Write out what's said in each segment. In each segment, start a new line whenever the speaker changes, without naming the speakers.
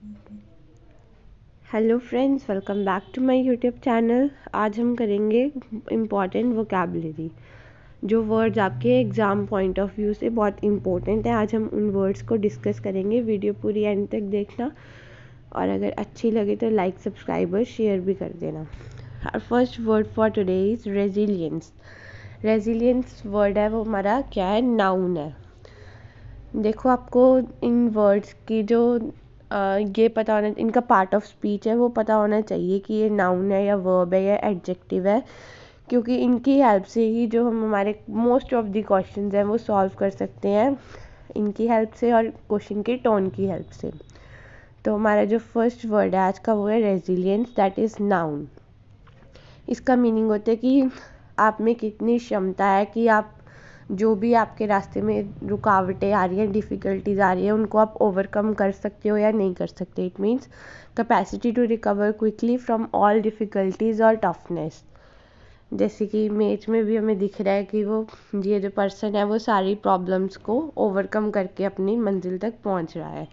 Hello friends, welcome back to my YouTube channel. आज हम करेंगे इम्पॉर्टेंट वोकैबुलरी, जो वर्ड्स आपके एग्ज़ाम पॉइंट ऑफ व्यू से बहुत इम्पोर्टेंट है। आज हम उन वर्ड्स को डिस्कस करेंगे। वीडियो पूरी एंड तक देखना, और अगर अच्छी लगे तो लाइक, सब्सक्राइब और शेयर भी कर देना। और first word for today is resilience. Resilience word है वो हमारा क्या है, नाउन है। देखो, आपको इन वर्ड्स की जो ये पता होना, इनका पार्ट ऑफ स्पीच है वो पता होना चाहिए कि ये नाउन है या वर्ब है या एडजेक्टिव है, क्योंकि इनकी हेल्प से ही जो हम हमारे मोस्ट ऑफ द क्वेश्चंस हैं वो सॉल्व कर सकते हैं, इनकी हेल्प से और क्वेश्चन के टोन की हेल्प से। तो हमारा जो फर्स्ट वर्ड है आज का वो है रेजिलियंस, दैट इज़ नाउन। इसका मीनिंग होता है कि आप में कितनी क्षमता है कि आप जो भी आपके रास्ते में रुकावटें आ रही हैं, डिफ़िकल्टीज आ रही हैं, उनको आप ओवरकम कर सकते हो या नहीं कर सकते। It means capacity to recover quickly from all difficulties और टफनेस। जैसे कि इमेज में भी हमें दिख रहा है कि वो ये जो पर्सन है वो सारी प्रॉब्लम्स को ओवरकम करके अपनी मंजिल तक पहुंच रहा है।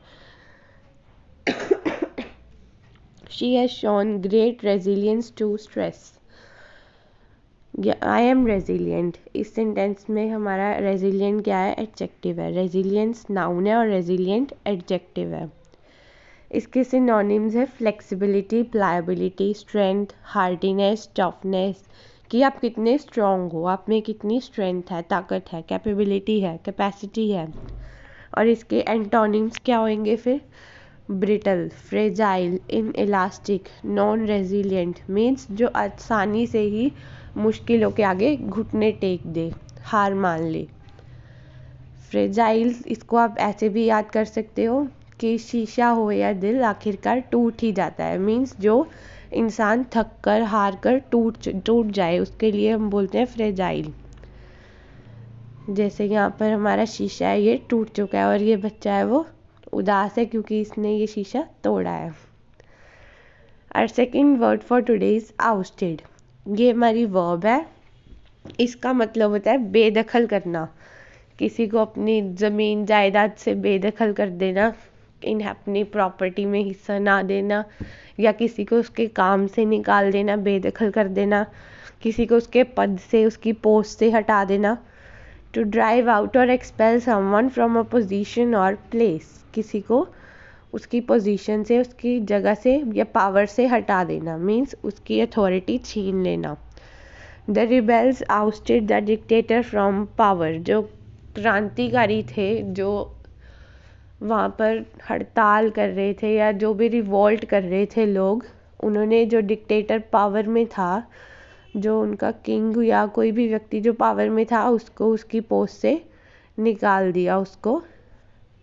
She has shown great resilience to stress. I am resilient, इस सेंटेंस में हमारा रेजिलियंट क्या है, एडजेक्टिव है। रेजिलियंस नाउन है और रेजिलियंट एडजेक्टिव है। इसके सिनोनिम्स है फ्लेक्सिबिलिटी, प्लायबिलिटी, स्ट्रेंथ, हार्डीनेस, टफनेस, कि आप कितने स्ट्रॉन्ग हो, आप में कितनी स्ट्रेंथ है, ताकत है, कैपेबिलिटी है, कैपेसिटी है। और इसके एंटोनिम्स क्या होंगे फिर, brittle, fragile, inelastic, non resilient, means जो आसानी से ही मुश्किलों के आगे घुटने टेक दे, हार मान ले। फ्रेजाइल, इसको आप ऐसे भी याद कर सकते हो कि शीशा हो या दिल आखिरकार टूट ही जाता है। मीन्स जो इंसान थक कर, हार कर टूट जाए, उसके लिए हम बोलते हैं फ्रेजाइल। जैसे यहाँ पर हमारा शीशा है, ये टूट चुका है और ये बच्चा है वो उदास है क्योंकि इसने ये शीशा तोड़ा है। और second word for today is ousted. ये हमारी वर्ब है। इसका मतलब होता है बेदखल करना, किसी को अपनी ज़मीन जायदाद से बेदखल कर देना, अपनी प्रॉपर्टी में हिस्सा ना देना, या किसी को उसके काम से निकाल देना, बेदखल कर देना, किसी को उसके पद से, उसकी पोस्ट से हटा देना। टू ड्राइव आउट और expel someone from a position और प्लेस, किसी को उसकी पोजीशन से, उसकी जगह से या पावर से हटा देना, मीन्स उसकी अथॉरिटी छीन लेना। The rebels ousted the dictator from power, जो क्रांतिकारी थे, जो वहाँ पर हड़ताल कर रहे थे या जो भी रिवोल्ट कर रहे थे लोग, उन्होंने जो डिक्टेटर पावर में था, जो उनका किंग या कोई भी व्यक्ति जो पावर में था, उसको उसकी पोस्ट से निकाल दिया, उसको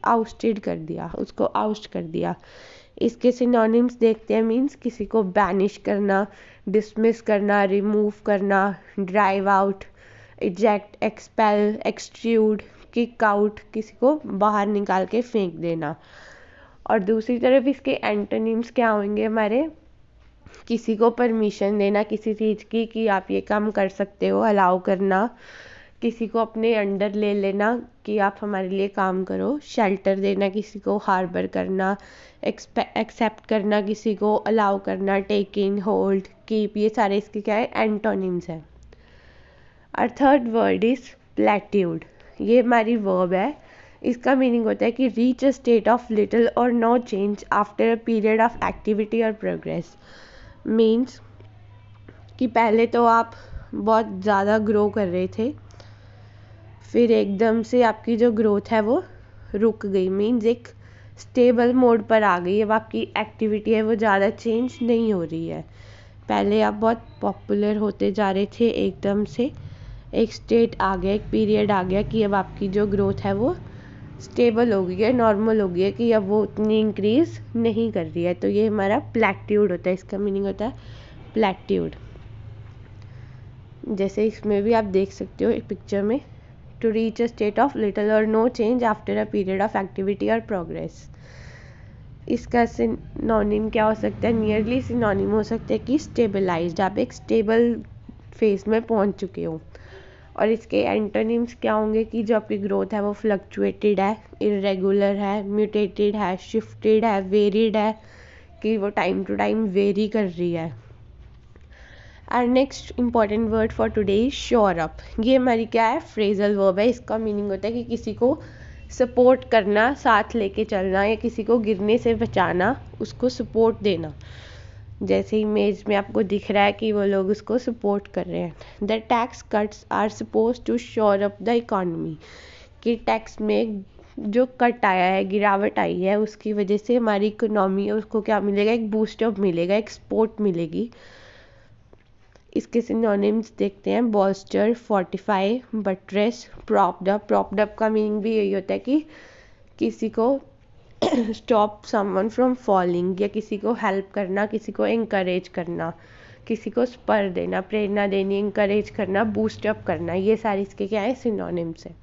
आउस्टेड कर दिया, उसको आउस्ट कर दिया। इसके सिनोनिम्स देखते हैं। मीन्स किसी को बैनिश करना, डिसमिस करना, रिमूव करना, drive out, eject, expel, extrude, kick out, किसी को बाहर निकाल के फेंक देना। और दूसरी तरफ इसके एंटोनिम्स क्या होंगे हमारे, किसी को परमिशन देना किसी चीज़ की कि आप ये काम कर सकते हो, अलाउ करना, किसी को अपने अंडर ले लेना कि आप हमारे लिए काम करो, शेल्टर देना, किसी को हार्बर करना, एक्सेप्ट करना, किसी को अलाउ करना, टेक इन, होल्ड, कीप, ये सारे इसके क्या है, एंटोनिम्स हैं। और थर्ड वर्ड इज प्लेट्यूड। ये हमारी वर्ब है। इसका मीनिंग होता है कि reach a state of little और no change after a period of activity और प्रोग्रेस। मीन्स कि पहले तो आप बहुत ज़्यादा ग्रो कर रहे थे, फिर एकदम से आपकी जो ग्रोथ है वो रुक गई, मीन्स एक स्टेबल मोड पर आ गई। अब आपकी एक्टिविटी है वो ज़्यादा चेंज नहीं हो रही है। पहले आप बहुत पॉपुलर होते जा रहे थे, एकदम से एक स्टेट आ गया, एक पीरियड आ गया कि अब आपकी जो ग्रोथ है वो स्टेबल हो गई है, नॉर्मल हो गई है, कि अब वो उतनी इंक्रीज़ नहीं कर रही है। तो ये हमारा प्लेट्यूड होता है। इसका मीनिंग होता है प्लेट्यूड। जैसे इसमें भी आप देख सकते हो एक पिक्चर में, to reach a state of little और no change after a period of activity और प्रोग्रेस। इसका सिनोनिम क्या हो सकता है, नियरली सिनोनिम हो सकता है कि स्टेबलाइज्ड, आप एक स्टेबल फेज में पहुंच चुके हो। और इसके एंटोनिम्स क्या होंगे कि जो आपकी ग्रोथ है वो फ्लक्चुएटेड है, इरेगुलर है, म्यूटेटेड है, शिफ्टेड है, वेरिड है, कि वो टाइम टू टाइम वेरी कर रही है। और next important word for today is sure up. ये हमारी क्या है, फ्रेजल वर्ब है। इसका मीनिंग होता है कि किसी को सपोर्ट करना, साथ लेके चलना, या किसी को गिरने से बचाना, उसको सपोर्ट देना। जैसे इमेज में आपको दिख रहा है कि वो लोग उसको सपोर्ट कर रहे हैं। The tax cuts are suppose to shore up the economy, कि टैक्स में जो कट आया है, गिरावट आई है, उसकी वजह से हमारी इकोनॉमी है उसको क्या मिलेगा, एक बूस्टअप मिलेगा, एक सपोर्ट मिलेगी। इसके सिनोनिम्स देखते हैं, bolster, fortify, buttress, propped up. Propped up का मीनिंग भी यही होता है कि किसी को स्टॉप समवन फ्रॉम फॉलिंग, या किसी को हेल्प करना, किसी को इंकरेज करना, किसी को स्पर देना, प्रेरणा देनी, इंकरेज करना, बूस्ट अप करना। ये सारी इसके क्या है, सिनोनिम्स है।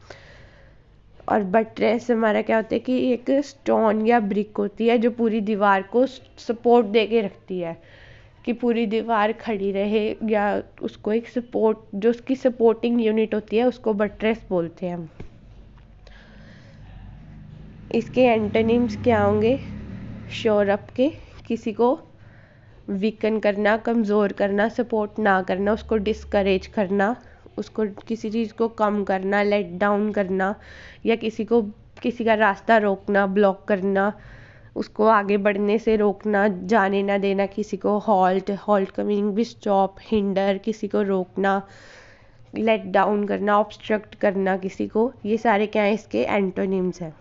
और बट्रेस हमारा क्या होता है कि एक स्टोन या ब्रिक होती है जो पूरी दीवार को सपोर्ट दे के रखती है, कि पूरी दीवार खड़ी रहे, या उसको एक सपोर्ट, जो उसकी सपोर्टिंग यूनिट होती है उसको बट्रेस बोलते हैं हम। इसके एंटोनिम्स क्या होंगे श्योर अप के, किसी को वीकन करना, कमज़ोर करना, सपोर्ट ना करना, उसको डिस्करेज करना, उसको किसी चीज़ को कम करना, लेट डाउन करना, या किसी का रास्ता रोकना, ब्लॉक करना, उसको आगे बढ़ने से रोकना, जाने ना देना किसी को। हॉल्ट, हॉल्ट का मीनिंग भी स्टॉप, हिंडर, किसी को रोकना, लेट डाउन करना, ऑब्स्ट्रक्ट करना किसी को। ये सारे क्या हैं, इसके एंटोनिम्स हैं।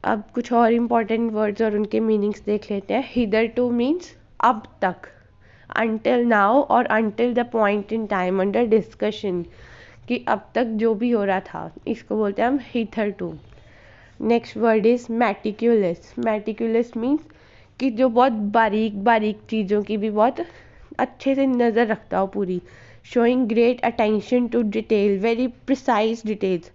अब कुछ और इम्पॉर्टेंट वर्ड्स और उनके मीनिंग्स देख लेते हैं। हिदर टू मीन्स अब तक, until now और until the point in time under discussion, कि अब तक जो भी हो रहा था, इसको बोलते हैं हम hitherto। Next word is meticulous. Meticulous means कि जो बहुत बारीक बारीक चीज़ों की भी बहुत अच्छे से नज़र रखता हो पूरी। Showing great attention to detail, very precise details,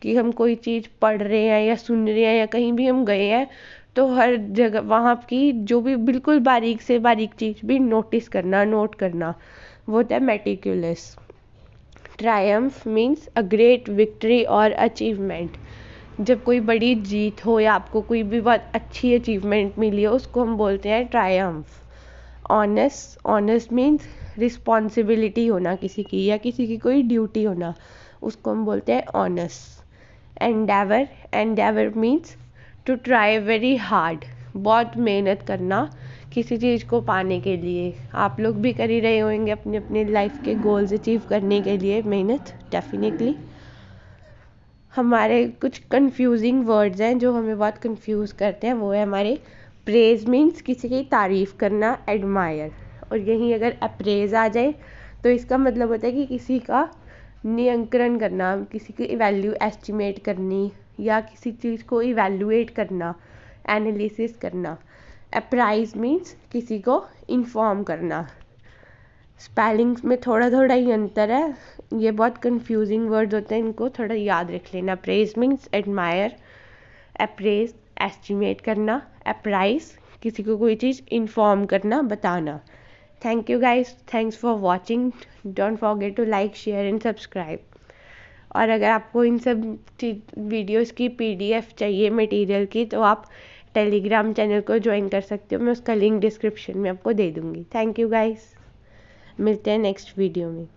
कि हम कोई चीज़ पढ़ रहे हैं या सुन रहे हैं या कहीं भी हम गए हैं तो हर जगह वहाँ की जो भी बिल्कुल बारीक से बारीक चीज़ भी नोटिस करना, नोट करना, वो होता है meticulous. Triumph means a great victory और अचीवमेंट, जब कोई बड़ी जीत हो या आपको कोई भी बहुत अच्छी अचीवमेंट मिली हो उसको हम बोलते हैं Triumph. Honest, honest means responsibility होना किसी की, या किसी की कोई ड्यूटी होना, उसको हम बोलते हैं honest. Endeavour, endeavour means to try very hard, बहुत मेहनत करना किसी चीज़ को पाने के लिए। आप लोग भी कर ही रहे होंगे अपने अपने लाइफ के गोल्स अचीव करने के लिए मेहनत, डेफिनेटली। हमारे कुछ कंफ्यूजिंग वर्ड्स हैं जो हमें बहुत कंफ्यूज करते हैं, वो है हमारे प्रेज मीन्स किसी की तारीफ़ करना, एडमायर, और यहीं अगर अप्रेज आ जाए तो इसका मतलब होता है कि किसी का नियंत्रण करना, किसी की वैल्यू एस्टिमेट करनी, या किसी चीज़ को इवैल्यूएट करना, एनालिसिस करना। अप्राइज मीन्स किसी को इन्फॉर्म करना। स्पेलिंग्स में थोड़ा थोड़ा ही अंतर है, ये बहुत कंफ्यूजिंग वर्ड्स होते हैं, इनको थोड़ा याद रख लेना। Praise means admire, appraise estimate करना, अप्राइज किसी को कोई चीज़ इन्फॉर्म करना, बताना। Thank you guys, thanks for watching, don't forget to like, share and subscribe. और अगर आपको इन सब वीडियोस की PDF चाहिए मटेरियल की, तो आप टेलीग्राम चैनल को ज्वाइन कर सकते हो, मैं उसका लिंक डिस्क्रिप्शन में आपको दे दूँगी। थैंक यू गाइस, मिलते हैं नेक्स्ट वीडियो में।